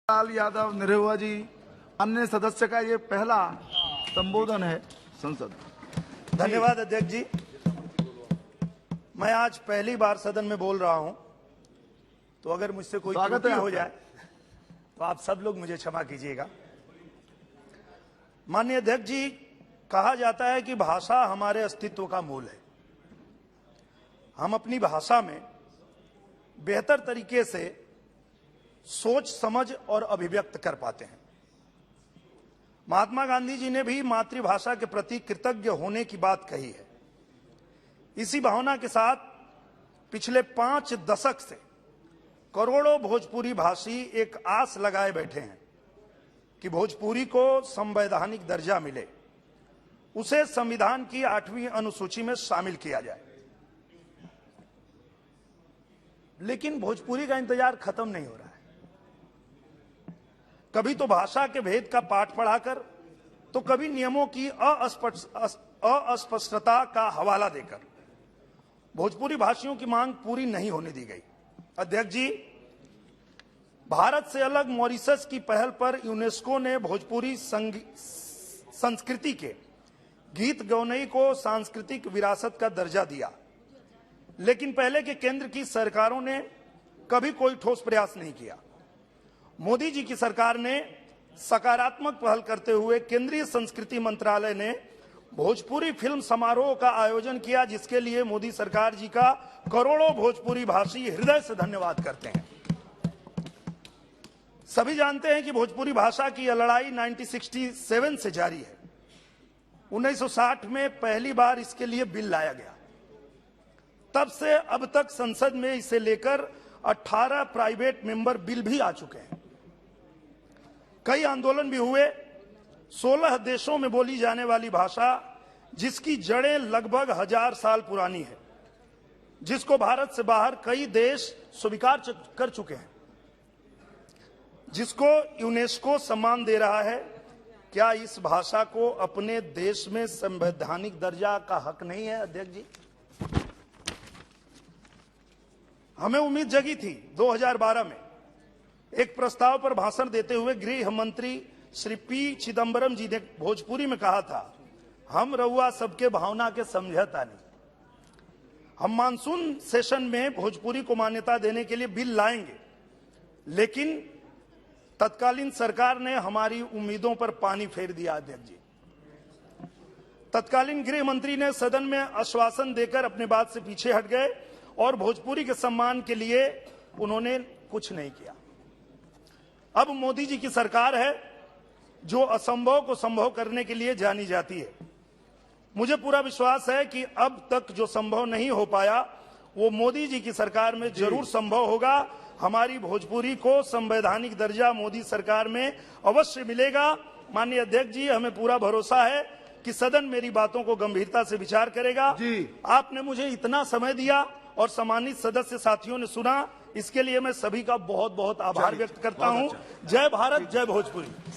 लाल यादव निरहुआ जी अन्य सदस्य का ये पहला संबोधन है संसद। धन्यवाद अध्यक्ष जी। मैं आज पहली बार सदन में बोल रहा हूं, तो अगर मुझसे कोई त्रुटि हो जाए तो आप सब लोग मुझे क्षमा कीजिएगा। माननीय अध्यक्ष जी, कहा जाता है कि भाषा हमारे अस्तित्व का मूल है। हम अपनी भाषा में बेहतर तरीके से सोच समझ और अभिव्यक्त कर पाते हैं। महात्मा गांधी जी ने भी मातृभाषा के प्रति कृतज्ञ होने की बात कही है। इसी भावना के साथ पिछले 5 दशक से करोड़ों भोजपुरी भाषी एक आस लगाए बैठे हैं कि भोजपुरी को संवैधानिक दर्जा मिले, उसे संविधान की 8वीं अनुसूची में शामिल किया जाए। लेकिन भोजपुरी का इंतजार खत्म नहीं हो रहा है। कभी तो भाषा के भेद का पाठ पढ़ाकर, तो कभी नियमों की अस्पष्टता का हवाला देकर भोजपुरी भाषियों की मांग पूरी नहीं होने दी गई। अध्यक्ष जी, भारत से अलग मॉरिशस की पहल पर यूनेस्को ने भोजपुरी संस्कृति के गीत गौनई को सांस्कृतिक विरासत का दर्जा दिया, लेकिन पहले के केंद्र की सरकारों ने कभी कोई ठोस प्रयास नहीं किया। मोदी जी की सरकार ने सकारात्मक पहल करते हुए केंद्रीय संस्कृति मंत्रालय ने भोजपुरी फिल्म समारोह का आयोजन किया, जिसके लिए मोदी सरकार जी का करोड़ों भोजपुरी भाषी हृदय से धन्यवाद करते हैं। सभी जानते हैं कि भोजपुरी भाषा की यह लड़ाई 1967 से जारी है। 1960 में पहली बार इसके लिए बिल लाया गया। तब से अब तक संसद में इसे लेकर 18 प्राइवेट मेंबर बिल भी आ चुके हैं। कई आंदोलन भी हुए। 16 देशों में बोली जाने वाली भाषा, जिसकी जड़ें लगभग 1000 साल पुरानी है, जिसको भारत से बाहर कई देश स्वीकार कर चुके हैं, जिसको यूनेस्को सम्मान दे रहा है, क्या इस भाषा को अपने देश में संवैधानिक दर्जा का हक नहीं है? अध्यक्ष जी, हमें उम्मीद जगी थी 2012 में एक प्रस्ताव पर भाषण देते हुए गृह मंत्री श्री पी चिदंबरम जी ने भोजपुरी में कहा था, हम रउआ सबके भावना के समझता नहीं। हम मानसून सेशन में भोजपुरी को मान्यता देने के लिए बिल लाएंगे, लेकिन तत्कालीन सरकार ने हमारी उम्मीदों पर पानी फेर दिया। अध्यक्ष जी, तत्कालीन गृह मंत्री ने सदन में आश्वासन देकर अपने बात से पीछे हट गए और भोजपुरी के सम्मान के लिए उन्होंने कुछ नहीं किया। अब मोदी जी की सरकार है जो असंभव को संभव करने के लिए जानी जाती है। मुझे पूरा विश्वास है कि अब तक जो संभव नहीं हो पाया वो मोदी जी की सरकार में जरूर संभव होगा। हमारी भोजपुरी को संवैधानिक दर्जा मोदी सरकार में अवश्य मिलेगा। माननीय अध्यक्ष जी, हमें पूरा भरोसा है कि सदन मेरी बातों को गंभीरता से विचार करेगा। आपने मुझे इतना समय दिया और सम्मानित सदस्य साथियों ने सुना, इसके लिए मैं सभी का बहुत बहुत आभार व्यक्त करता हूं। जय भारत, जय भोजपुरी।